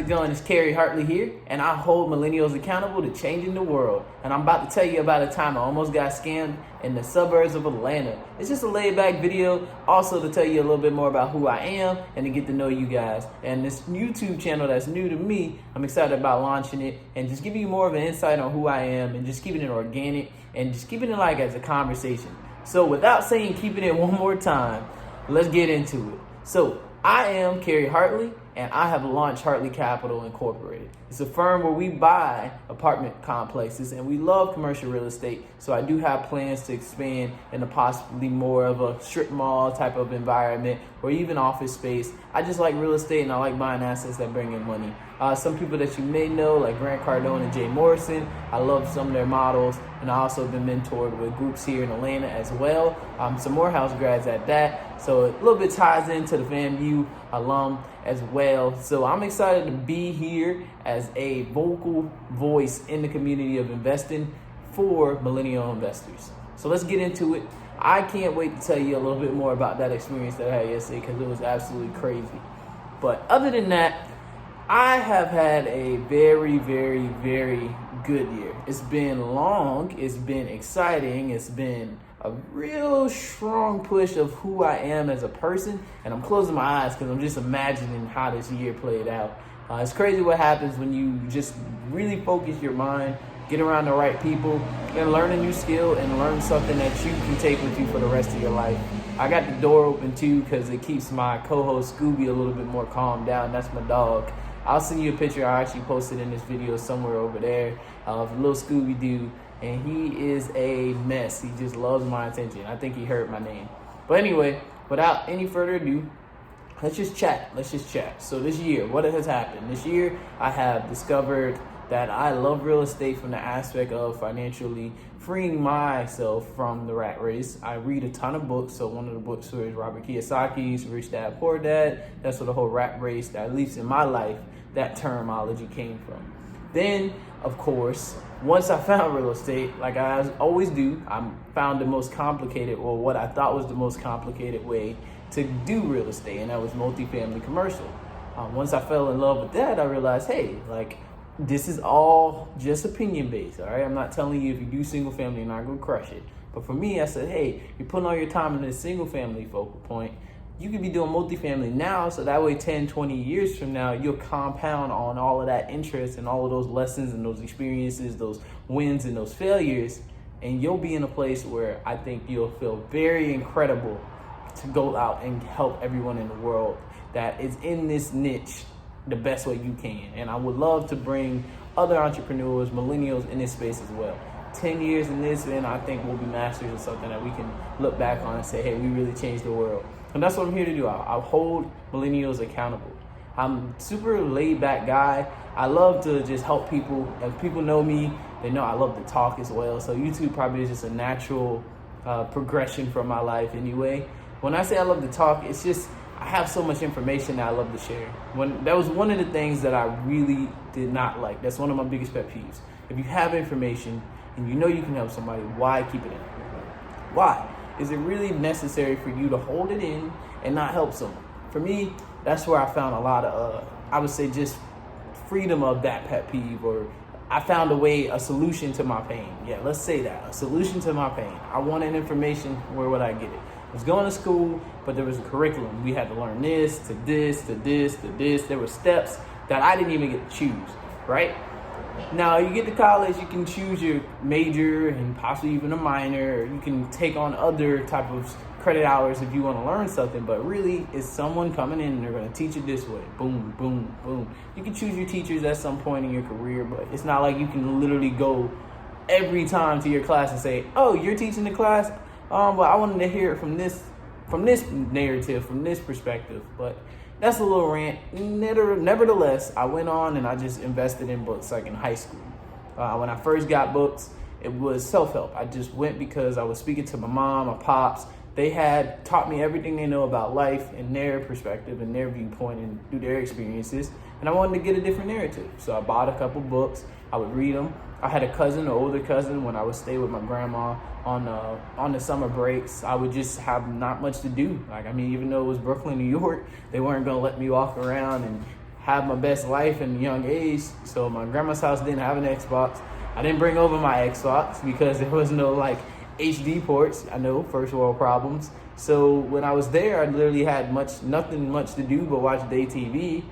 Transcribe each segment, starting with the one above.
it going? It's Kerry Hartley here, and I hold millennials accountable to changing the world. And I'm about to tell you about a time I almost got scammed in the suburbs of Atlanta. It's just a laid-back video, also to tell you a little bit more about who I am and to get to know you guys. And this YouTube channel that's new to me, I'm excited about launching it and just giving you more of an insight on who I am and just keeping it organic and just keeping it like as a conversation. So without saying keeping it one more time, let's get into it. So I am Kerry Hartley, and I have launched Hartley Capital Incorporated. It's a firm where we buy apartment complexes, and we love commercial real estate. So I do have plans to expand into possibly more of a strip mall type of environment or even office space. I just like real estate, and I like buying assets that bring in money. Some people that you may know, like Grant Cardone and Jay Morrison, I love some of their models, and I also have been mentored with groups here in Atlanta as well. Some Morehouse grads at that. So a little bit ties into the FAMU alum as well. So I'm excited to be here as a vocal voice in the community of investing for millennial investors. So let's get into it. I can't wait to tell you a little bit more about that experience that I had yesterday because it was absolutely crazy. But other than that, I have had a very, very, very good year. It's been long, it's been exciting, it's been a real strong push of who I am as a person, and I'm closing my eyes because I'm just imagining how this year played out. It's crazy what happens when you just really focus your mind, get around the right people, and learn a new skill and learn something that you can take with you for the rest of your life. I got the door open too because it keeps my co-host Scooby a little bit more calmed down. That's my dog. I'll send you a picture I actually posted in this video somewhere over there of little Scooby-Doo, and he is a mess. He just loves my attention. I think he heard my name. But anyway, without any further ado, let's just chat. So this year, what has happened? This year, I have discovered that I love real estate from the aspect of financially freeing myself from the rat race. I read a ton of books. So one of the books was Robert Kiyosaki's Rich Dad Poor Dad. That's where the whole rat race, that at least in my life, that terminology came from. Then, of course, once I found real estate, like I always do, I found the most complicated, or what I thought was the most complicated way to do real estate, and that was multifamily commercial. Once I fell in love with that, I realized, hey, like, this is all just opinion based, all right? I'm not telling you if you do single family, you're not gonna crush it. But for me, I said, hey, you're putting all your time in this single family focal point. You could be doing multifamily now, so that way 10, 20 years from now, you'll compound on all of that interest and all of those lessons and those experiences, those wins and those failures, and you'll be in a place where I think you'll feel very incredible to go out and help everyone in the world that is in this niche the best way you can. And I would love to bring other entrepreneurs, millennials in this space as well. 10 years in this, and I think we'll be masters of something that we can look back on and say, hey, we really changed the world. And that's what I'm here to do. I'll hold millennials accountable. I'm a super laid back guy. I love to just help people. If people know me, they know I love to talk as well. So YouTube probably is just a natural progression from my life anyway. When I say I love to talk, it's just I have so much information that I love to share. That was one of the things that I really did not like. That's one of my biggest pet peeves. If you have information and you know you can help somebody, why keep it in? Why? Is it really necessary for you to hold it in and not help someone? For me, that's where I found a lot of, I would say, just freedom of that pet peeve, or I found a solution to my pain. Yeah, let's say that, a solution to my pain. I wanted information, where would I get it? I was going to school, but there was a curriculum. We had to learn this, to this, to this, to this. There were steps that I didn't even get to choose, right? Now, you get to college, you can choose your major and possibly even a minor. Or you can take on other type of credit hours if you want to learn something, but really it's someone coming in and they're going to teach it this way. Boom, boom, boom. You can choose your teachers at some point in your career, but it's not like you can literally go every time to your class and say, oh, you're teaching the class? But I wanted to hear it from this narrative, from this perspective. But that's a little rant. Nevertheless, I went on and I just invested in books like in high school. When I first got books, it was self-help. I just went because I was speaking to my mom, my pops. They had taught me everything they know about life and their perspective and their viewpoint and through their experiences. And I wanted to get a different narrative. So I bought a couple books. I would read them. I had a cousin, an older cousin, when I would stay with my grandma on the summer breaks. I would just have not much to do. Like, I mean, even though it was Brooklyn, New York, they weren't going to let me walk around and have my best life in a young age. So my grandma's house didn't have an Xbox. I didn't bring over my Xbox because there was no like HD ports. I know, first world problems. So when I was there, I literally had nothing much to do but watch day TV.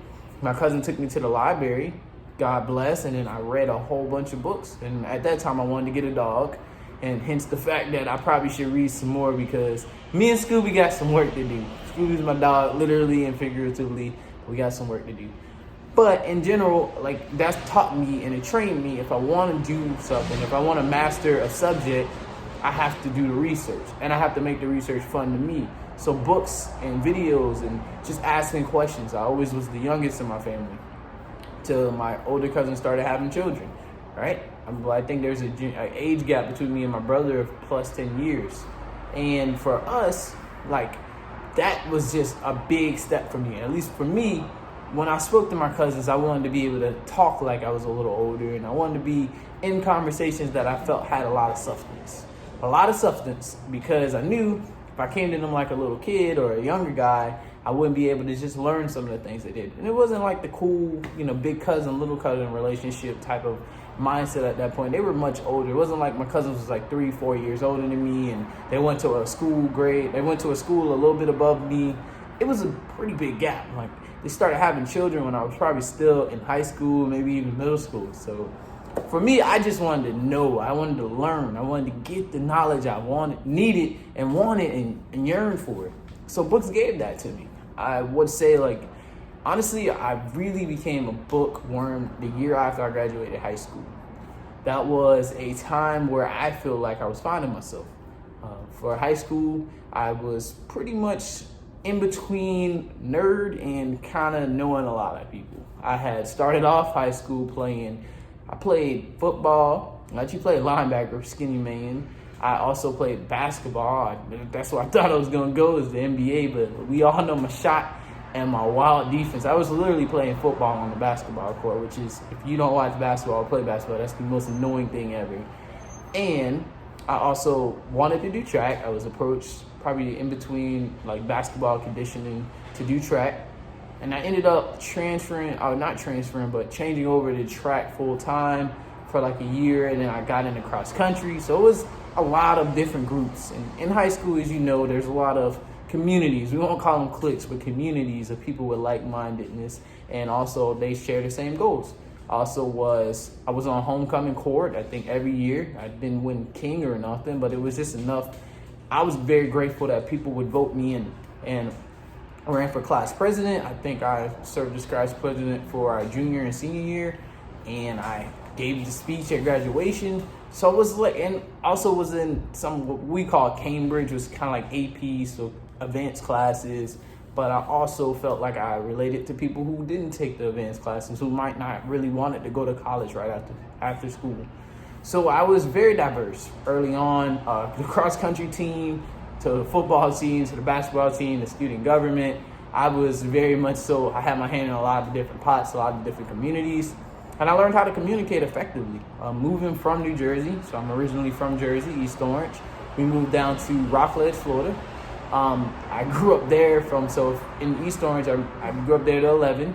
My cousin took me to the library, God bless, and then I read a whole bunch of books. And at that time, I wanted to get a dog, and hence the fact that I probably should read some more, because me and Scooby got some work to do. Scooby's my dog, literally and figuratively. We got some work to do. But in general, like, that's taught me and it trained me. If I want to do something, if I want to master a subject, I have to do the research, and I have to make the research fun to me. So books and videos and just asking questions. I always was the youngest in my family till my older cousin started having children, right? I think there's an age gap between me and my brother of plus 10 years. And for us, like, that was just a big step for me. At least for me, when I spoke to my cousins, I wanted to be able to talk like I was a little older, and I wanted to be in conversations that I felt had a lot of substance. A lot of substance, because I knew if I came to them like a little kid or a younger guy, I wouldn't be able to just learn some of the things they did. And it wasn't like the cool, big cousin, little cousin relationship type of mindset at that point. They were much older. It wasn't like my cousins was like 3-4 years older than me, and they went to a school a little bit above me. It was a pretty big gap. Like, they started having children when I was probably still in high school, maybe even middle school. So for me, I just wanted to know. I wanted to learn. I wanted to get the knowledge I needed, and yearned for it. So books gave that to me. I would say, like, honestly, I really became a bookworm the year after I graduated high school. That was a time where I feel like I was finding myself. For high school, I was pretty much in between nerd and kind of knowing a lot of people. I had started off high school I played football. I actually played linebacker, skinny man. I also played basketball. That's what I thought I was going to go, is the NBA, but we all know my shot and my wild defense. I was literally playing football on the basketball court, which is, if you don't watch basketball or play basketball, that's the most annoying thing ever. And I also wanted to do track. I was approached probably in between like basketball conditioning to do track. And I ended up changing over to track full time for like a year, and then I got into cross country. So it was a lot of different groups. And in high school, as you know, there's a lot of communities. We won't call them cliques, but communities of people with like-mindedness, and also they share the same goals. I was on homecoming court, I think, every year. I didn't win king or nothing, but it was just enough. I was very grateful that people would vote me in, and I ran for class president. I think I served as class president for our junior and senior year, and I gave the speech at graduation. So it was like, and also was in some what we call Cambridge, was kind of like AP, so advanced classes. But I also felt like I related to people who didn't take the advanced classes, who might not really wanted to go to college right after school. So I was very diverse early on. The cross country team, to the football team, to the basketball team, the student government. I was very much so, I had my hand in a lot of different pots, a lot of different communities. And I learned how to communicate effectively. Moving from New Jersey, so I'm originally from Jersey, East Orange. We moved down to Rockledge, Florida. I grew up there in East Orange, I grew up there at 11.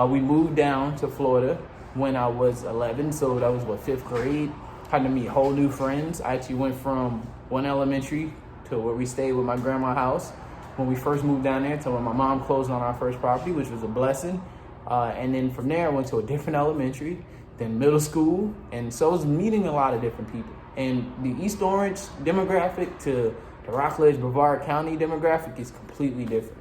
We moved down to Florida when I was 11, so that was 5th grade. Had to meet whole new friends. I actually went from one elementary to where we stayed with my grandma's house when we first moved down there, to when my mom closed on our first property, which was a blessing. And then from there, I went to a different elementary, then middle school. And so I was meeting a lot of different people. And the East Orange demographic to the Rockledge, Brevard County demographic is completely different.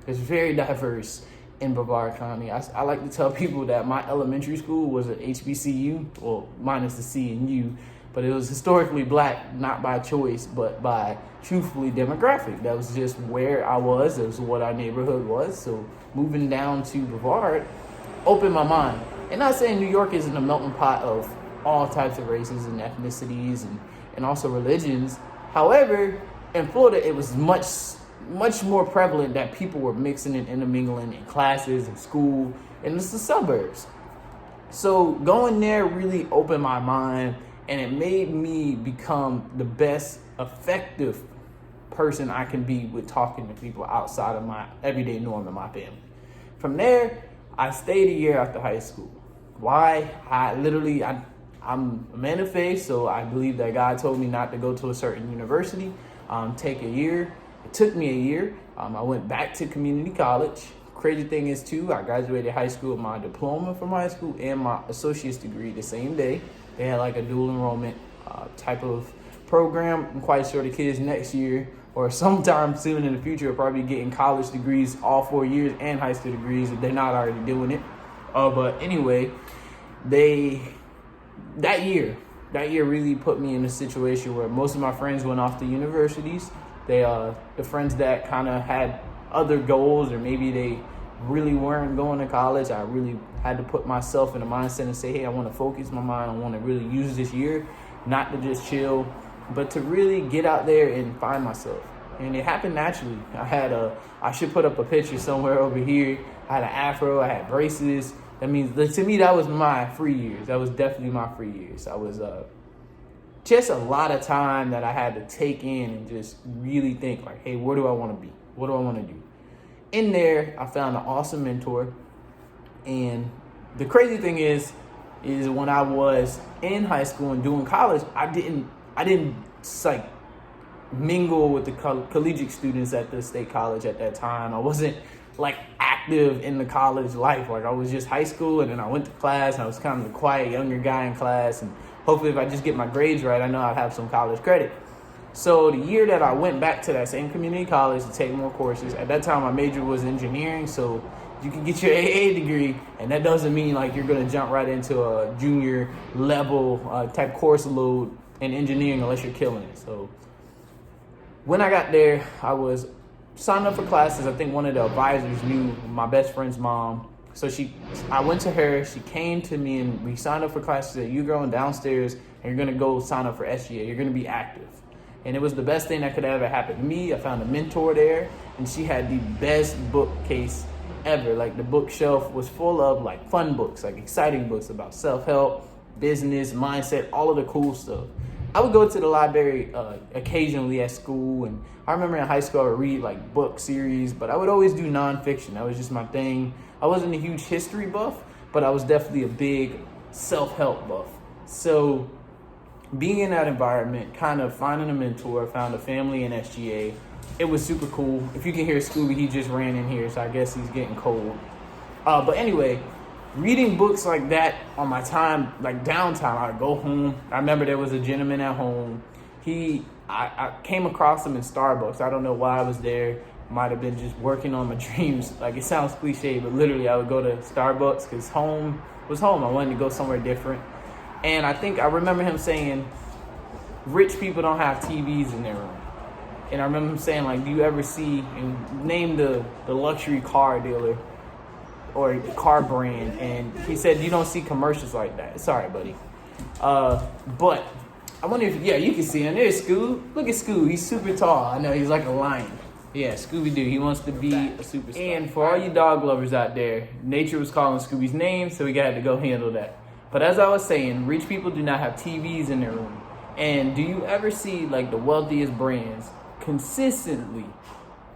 It's very diverse in Brevard County. I like to tell people that my elementary school was an HBCU, well, minus the C and U, but it was historically black, not by choice, but by truthfully demographic. That was just where I was. That was what our neighborhood was. So moving down to Brevard opened my mind. And not saying New York isn't a melting pot of all types of races and ethnicities and also religions. However, in Florida, it was much more prevalent that people were mixing and intermingling in classes and school, and it's the suburbs. So going there really opened my mind, and it made me become the best effective person I can be with talking to people outside of my everyday norm in my family. From there, I stayed a year after high school. Why? I'm a man of faith, so I believe that God told me not to go to a certain university, take a year. It took me a year. I went back to community college. Crazy thing is, too, I graduated high school with my diploma from high school and my associate's degree the same day. They had like a dual enrollment type of program. I'm quite sure the kids next year or sometime soon in the future will probably be getting college degrees all 4 years and high school degrees if they're not already doing it. But anyway, that year really put me in a situation where most of my friends went off to universities. The friends that kind of had other goals, or maybe they really weren't going to college, I really had to put myself in a mindset and say, hey, I want to focus my mind. I want to really use this year, not to just chill, but to really get out there and find myself. And it happened naturally. I should put up a picture somewhere over here. I had an afro, I had braces. That means, to me, that was my free years. That was definitely my free years. I was just a lot of time that I had to take in and just really think like, hey, where do I want to be? What do I want to do? In there, I found an awesome mentor. And the crazy thing is when I was in high school and doing college, I didn't like mingle with the collegiate students at the state college at that time. I wasn't like active in the college life. Like I was just high school, and then I went to class, and I was kind of the quiet younger guy in class. And hopefully if I just get my grades right, I know I'd have some college credit. So the year that I went back to that same community college to take more courses, at that time my major was engineering, so you can get your AA degree, and that doesn't mean like you're going to jump right into a junior level type course load in engineering unless you're killing it. So when I got there, I was signed up for classes. I think one of the advisors knew my best friend's mom. So I went to her, she came to me, and we signed up for classes. She said, you're going downstairs and you're going to go sign up for SGA. You're going to be active. And it was the best thing that could ever happen to me. I found a mentor there, and she had the best bookcase ever. Like the bookshelf was full of like fun books, like exciting books about self-help, business, mindset, all of the cool stuff. I would go to the library occasionally at school, and I remember in high school I would read like book series, but I would always do nonfiction. That was just my thing. I wasn't a huge history buff, but I was definitely a big self-help buff. So being in that environment, kind of finding a mentor, found a family in SGA, it was super cool. If you can hear Scooby, he just ran in here, so I guess he's getting cold. But anyway, reading books like that on my time, like downtime, I'd go home. I remember there was a gentleman at home. I came across him in Starbucks. I don't know why I was there. Might have been just working on my dreams. Like it sounds cliche, but literally I would go to Starbucks because home was home. I wanted to go somewhere different. And I remember him saying, rich people don't have TVs in their room. And I remember him saying, like, do you ever see, and name the luxury car dealer or the car brand. And he said, you don't see commercials like that. Sorry, buddy. But I wonder if, yeah, you can see him. There's Scoob. Look at Scoob. He's super tall. I know he's like a lion. Yeah, Scooby-Doo. He wants to be a superstar. And for all you dog lovers out there, nature was calling Scooby's name, so we got to go handle that. But as I was saying, rich people do not have TVs in their room. And do you ever see like the wealthiest brands consistently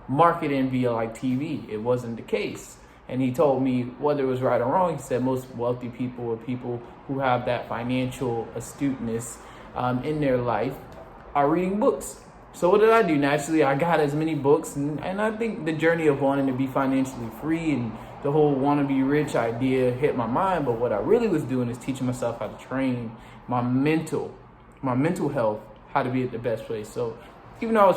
marketing via like TV? It wasn't the case. And he told me whether it was right or wrong. He said most wealthy people are people who have that financial astuteness in their life are reading books. So what did I do? Naturally, I got as many books, and I think the journey of wanting to be financially free and the whole want to be rich idea hit my mind. But what I really was doing is teaching myself how to train my mental health, how to be at the best place. So even though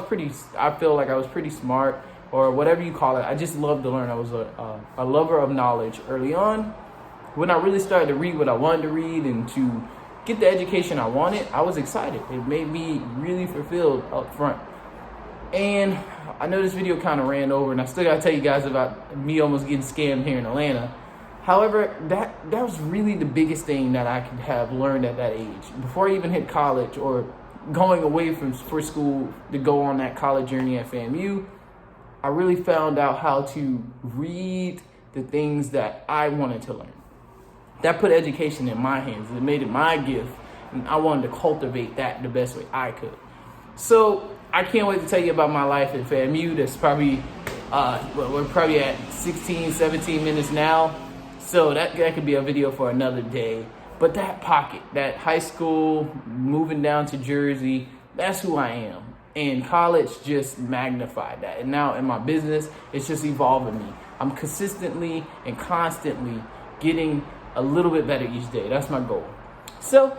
I feel like I was pretty smart, or whatever you call it, I just loved to learn. I was a lover of knowledge early on. When I really started to read what I wanted to read and to get the education I wanted, I was excited. It made me really fulfilled up front. And I know this video kind of ran over, and I still got to tell you guys about me almost getting scammed here in Atlanta. However, that was really the biggest thing that I could have learned at that age. Before I even hit college or going away for school to go on that college journey at FAMU, I really found out how to read the things that I wanted to learn. That put education in my hands. It made it my gift, and I wanted to cultivate that the best way I could. So I can't wait to tell you about my life at FAMU. That's probably, we're probably at 16, 17 minutes now. So that could be a video for another day. But that pocket, that high school, moving down to Jersey, that's who I am. And college just magnified that. And now in my business, it's just evolving me. I'm consistently and constantly getting a little bit better each day. That's my goal. So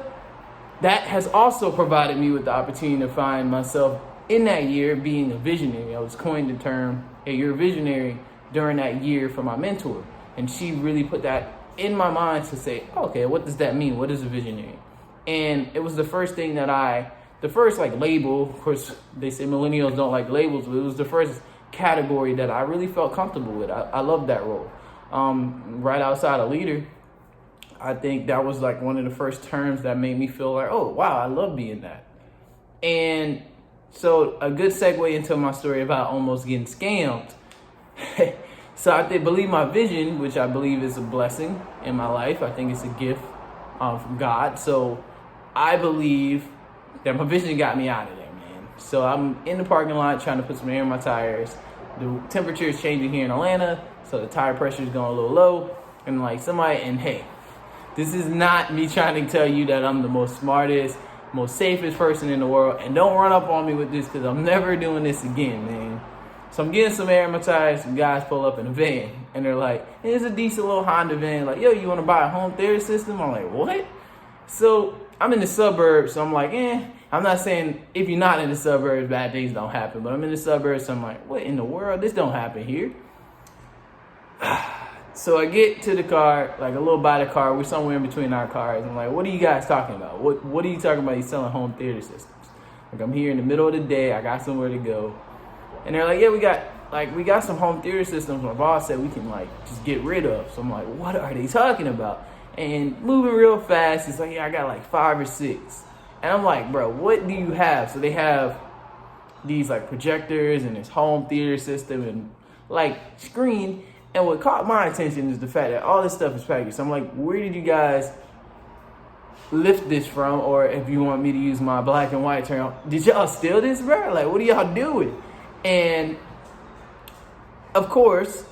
that has also provided me with the opportunity to find myself in that year being a visionary. I was coined the term, hey, you're a visionary, during that year from my mentor. And she really put that in my mind to say, okay, what does that mean? What is a visionary? And it was the first thing that the first like label, of course, they say millennials don't like labels, but it was the first category that I really felt comfortable with. I loved that role. Right outside of leader, I think that was like one of the first terms that made me feel like, oh, wow, I love being that. And so a good segue into my story about almost getting scammed. So I believe my vision, which I believe is a blessing in my life. I think it's a gift from God. So I believe that my vision got me out of there, man. So I'm in the parking lot trying to put some air in my tires. The temperature is changing here in Atlanta, so the tire pressure is going a little low. And like hey, this is not me trying to tell you that I'm the most smartest, most safest person in the world. And don't run up on me with this, because I'm never doing this again, man. So I'm getting some air in my tires. Some guys pull up in a van, and they're like, hey, it's a decent little Honda van. Like, yo, you want to buy a home theater system? I'm like, what? So I'm in the suburbs, so I'm like, I'm not saying if you're not in the suburbs, bad things don't happen. But I'm in the suburbs, so I'm like, what in the world? This don't happen here. So I get to the car, like a little by the car. We're somewhere in between our cars. I'm like, what are you guys talking about? What are you talking about? He's selling home theater systems. Like, I'm here in the middle of the day. I got somewhere to go. And they're like, yeah, we got some home theater systems my boss said we can like just get rid of. So I'm like, what are they talking about? And moving real fast, it's like, yeah, I got like 5 or 6. And I'm like, bro, what do you have? So they have these like projectors and this home theater system and like screen. And what caught my attention is the fact that all this stuff is packaged. So I'm like, where did you guys lift this from? Or if you want me to use my black and white term, did y'all steal this, bro? Like, what are y'all doing? And of course,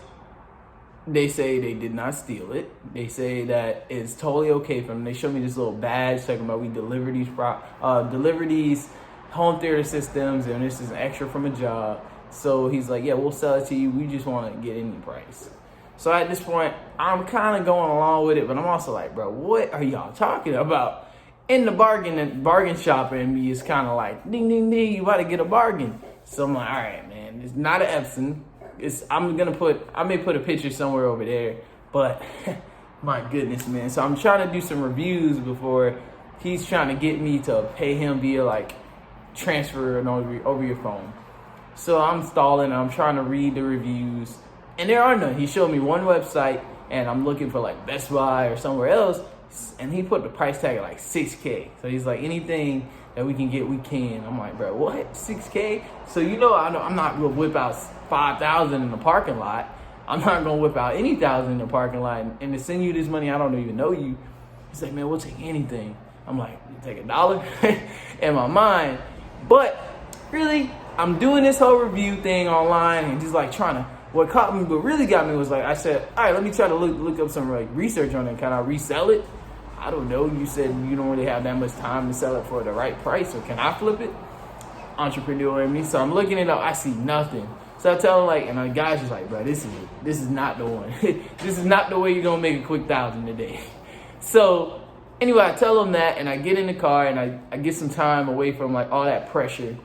they say they did not steal it. They say that it's totally okay for them. They show me this little badge talking about we deliver these home theater systems, and this is an extra from a job. So he's like, yeah, we'll sell it to you. We just want to get any price. So at this point, I'm kind of going along with it, but I'm also like, bro, what are y'all talking about? In the bargain shopper in me is kind of like, ding, ding, ding, you about to get a bargain. So I'm like, all right, man, it's not an Epson. I may put a picture somewhere over there, but my goodness, man. So I'm trying to do some reviews before he's trying to get me to pay him via like transfer and over your phone. So I'm stalling, I'm trying to read the reviews, and there are none. He showed me one website, and I'm looking for like Best Buy or somewhere else, and he put the price tag at like $6K. So he's like, anything that we can get, we can. I'm like, bro, what? $6K? So I'm not gonna whip out 5,000 in the parking lot. I'm not gonna whip out any thousand in the parking lot and to send you this money, I don't even know you. He's like, man, we'll take anything. I'm like, you take $1 in my mind. But really, I'm doing this whole review thing online and just like what caught me, but really got me was like, I said, all right, let me try to look up some like research on it. Can I resell it? I don't know. You said you don't really have that much time to sell it for the right price. So can I flip it? Entrepreneur in me. So I'm looking it up. I see nothing. So I tell him like, and the guy's just like, bro, this is not the one. This is not the way you're going to make a quick 1,000 a day. So anyway, I tell him that, and I get in the car and I get some time away from like all that pressure.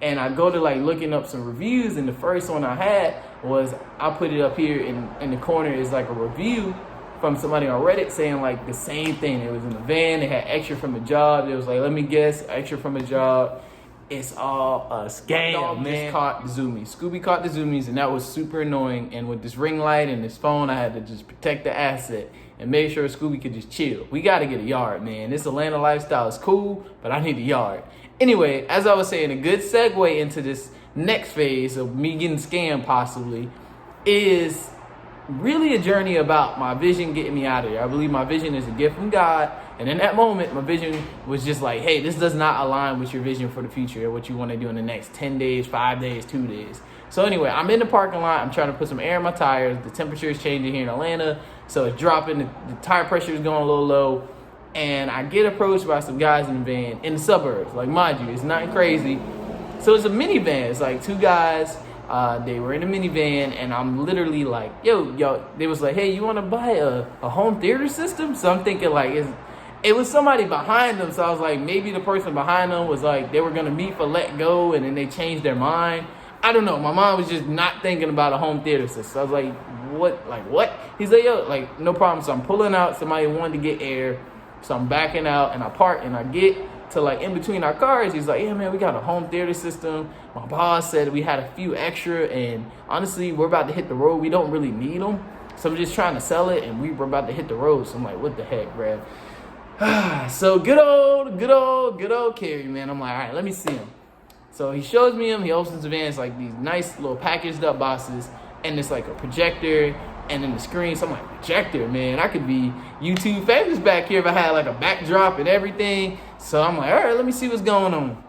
And I go to like looking up some reviews, and the first one I had was, I put it up here in the corner, is like a review from somebody on Reddit saying like the same thing. It was in the van, they had extra from a job. It was like, let me guess, extra from a job. It's all a scam, man. Just caught the zoomies. Scooby caught the zoomies, and that was super annoying. And with this ring light and this phone, I had to just protect the asset and make sure Scooby could just chill. We got to get a yard, man. This Atlanta lifestyle is cool, but I need a yard. Anyway, as I was saying, a good segue into this next phase of me getting scammed possibly is really a journey about my vision getting me out of there. I believe my vision is a gift from God. And in that moment, my vision was just like, hey, this does not align with your vision for the future and what you want to do in the next 10 days, 5 days, 2 days. So anyway, I'm in the parking lot. I'm trying to put some air in my tires. The temperature is changing here in Atlanta. So it's dropping. The tire pressure is going a little low. And I get approached by some guys in the van in the suburbs. Like, mind you, it's nothing crazy. So it's a minivan. It's like two guys. They were in a minivan, and I'm literally like, yo, they was like, hey, you want to buy a home theater system? So I'm thinking like, it was somebody behind them. So I was like, maybe the person behind them was like, they were going to meet for Let Go, and then they changed their mind. I don't know. My mom was just not thinking about a home theater system. So I was like, what? He's like, yo, like, no problem. So I'm pulling out. Somebody wanted to get air. So I'm backing out, and I park, and I get to like in between our cars. He's like, yeah, man, we got a home theater system. My boss said we had a few extra, and honestly, we're about to hit the road. We don't really need them. So I'm just trying to sell it, and we were about to hit the road. So I'm like, what the heck, Brad? So good old Kerry, man. I'm like, all right, let me see him. So he shows me him. He opens the van. It's like these nice little packaged up boxes, and it's like a projector, and then the screen. So I'm like, projector, man. I could be YouTube famous back here if I had like a backdrop and everything. So I'm like, all right, let me see what's going on,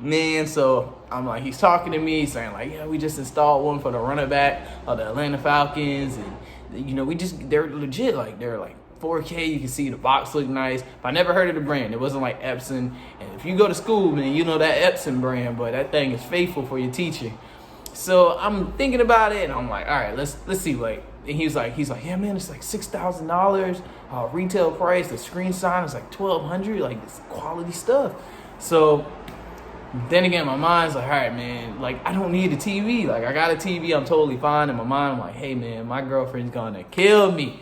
man. So I'm like, he's talking to me, saying like, yeah, we just installed one for the running back of the Atlanta Falcons, and you know, they're legit, like they're like 4K. You can see the box look nice. But I never heard of the brand. It wasn't like Epson. And if you go to school, man, you know that Epson brand, but that thing is faithful for your teaching. So I'm thinking about it, and I'm like, all right, let's see. Like, and he's like, yeah, man, it's like $6,000 retail price. The screen sign is like $1,200. Like, it's quality stuff. So then again, my mind's like, all right, man, like I don't need a TV. Like, I got a TV, I'm totally fine. In my mind, I'm like, hey, man, my girlfriend's gonna kill me.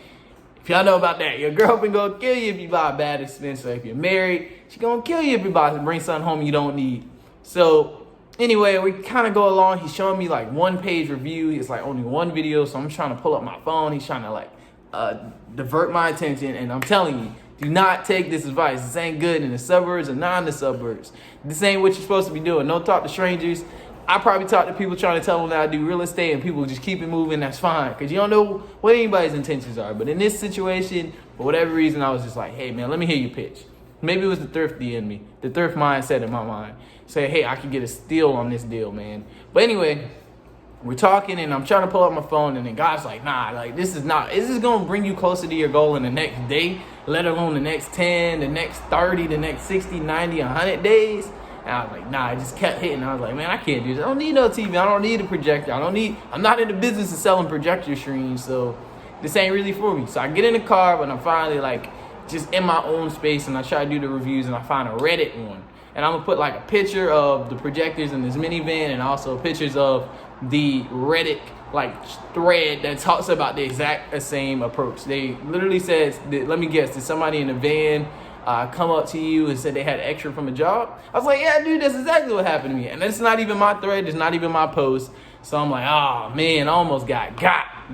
If y'all know about that, your girlfriend gonna kill you if you buy a bad expense. So if you're married, she gonna kill you if you bring something home you don't need. So anyway, we kind of go along. He's showing me like 1-page review. It's like only one video, so I'm trying to pull up my phone. He's trying to like divert my attention, and I'm telling you, do not take this advice. This ain't good in the suburbs or not in the suburbs. This ain't what you're supposed to be doing. Don't talk to strangers. I probably talk to people trying to tell them that I do real estate, and people just keep it moving. That's fine, because you don't know what anybody's intentions are. But in this situation, for whatever reason, I was just like, hey, man, let me hear you pitch. Maybe it was the thrifty in me, the thrift mindset in my mind. Say, hey, I could get a steal on this deal, man. But anyway, we're talking, and I'm trying to pull up my phone, and then God's like, nah, like this is going to bring you closer to your goal in the next day, let alone the next 10, the next 30, the next 60, 90, 100 days. And I was like, nah, I just kept hitting. I was like, man, I can't do this. I don't need no TV. I don't need a projector. I'm not in the business of selling projector screens, so this ain't really for me. So I get in the car, but I'm finally like just in my own space, and I try to do the reviews, and I find a Reddit one. And I'm going to put like a picture of the projectors in this minivan, and also pictures of the Reddit like thread that talks about the exact same approach. They literally says, let me guess, did somebody in the van come up to you and said they had extra from a job? I was like, yeah, dude, that's exactly what happened to me. And it's not even my thread. It's not even my post. So I'm like, oh, man, I almost got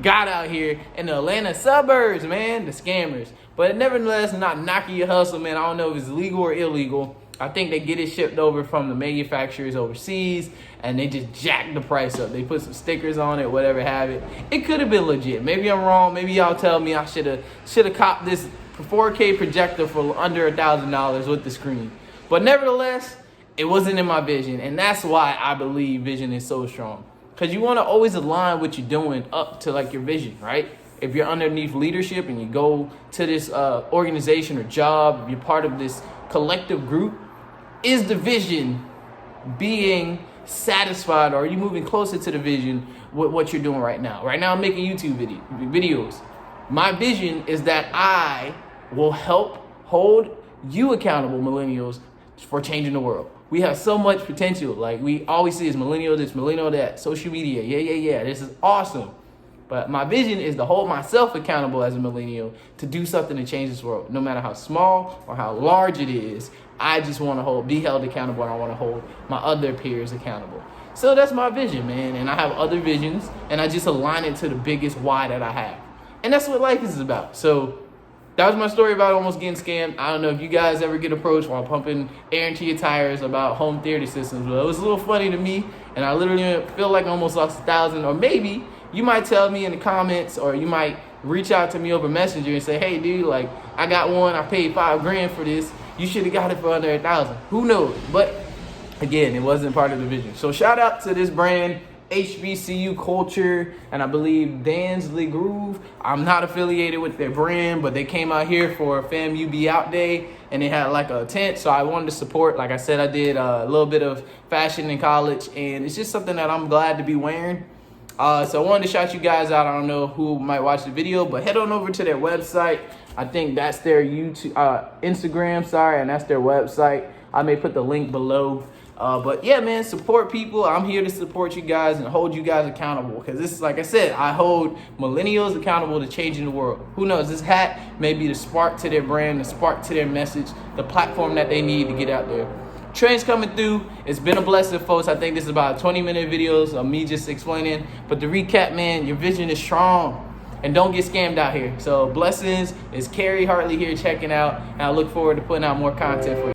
out here in the Atlanta suburbs, man, the scammers. But nevertheless, not knocking your hustle, man. I don't know if it's legal or illegal. I think they get it shipped over from the manufacturers overseas, and they just jack the price up. They put some stickers on it, whatever have it. It could have been legit. Maybe I'm wrong. Maybe y'all tell me I should have copped this 4K projector for under $1,000 with the screen. But nevertheless, it wasn't in my vision, and that's why I believe vision is so strong. Because you want to always align what you're doing up to like your vision, right? If you're underneath leadership and you go to this organization or job, you're part of this collective group, is the vision being satisfied, or are you moving closer to the vision with what you're doing right now? Right now I'm making YouTube videos. My vision is that I will help hold you accountable, millennials, for changing the world. We have so much potential. Like we always see is millennial this, millennial that, social media, yeah. This is awesome. But my vision is to hold myself accountable as a millennial to do something to change this world. No matter how small or how large it is, I just want to be held accountable, and I want to hold my other peers accountable. So that's my vision, man. And I have other visions, and I just align it to the biggest why that I have. And that's what life is about. So that was my story about almost getting scammed. I don't know if you guys ever get approached while pumping air into your tires about home theater systems, but it was a little funny to me, and I literally feel like I almost lost $1,000, or maybe you might tell me in the comments, or you might reach out to me over Messenger and say, hey dude, like I got one, I paid $5,000 for this, you should have got it for under $1,000. Who knows? But again, it wasn't part of the vision. So shout out to this brand, HBCU Culture, and I believe Dansley Groove. I'm not affiliated with their brand, but they came out here for FAMU Be Out Day, and they had like a tent, so I wanted to support. Like I said, I did a little bit of fashion in college, and it's just something that I'm glad to be wearing. So I wanted to shout you guys out. I don't know who might watch the video, but head on over to their website. I think that's their YouTube, Instagram, sorry, and that's their website. I may put the link below. But yeah, man, support people. I'm here to support you guys and hold you guys accountable, because this is, like I said, I hold millennials accountable to changing the world. Who knows, this hat may be the spark to their brand, the spark to their message, the platform that they need to get out there. Train's coming through. It's been a blessing, folks. I think this is about 20-minute videos of me just explaining. But to recap, man, your vision is strong. And don't get scammed out here. So blessings. It's Carrie Hartley here checking out. And I look forward to putting out more content for you.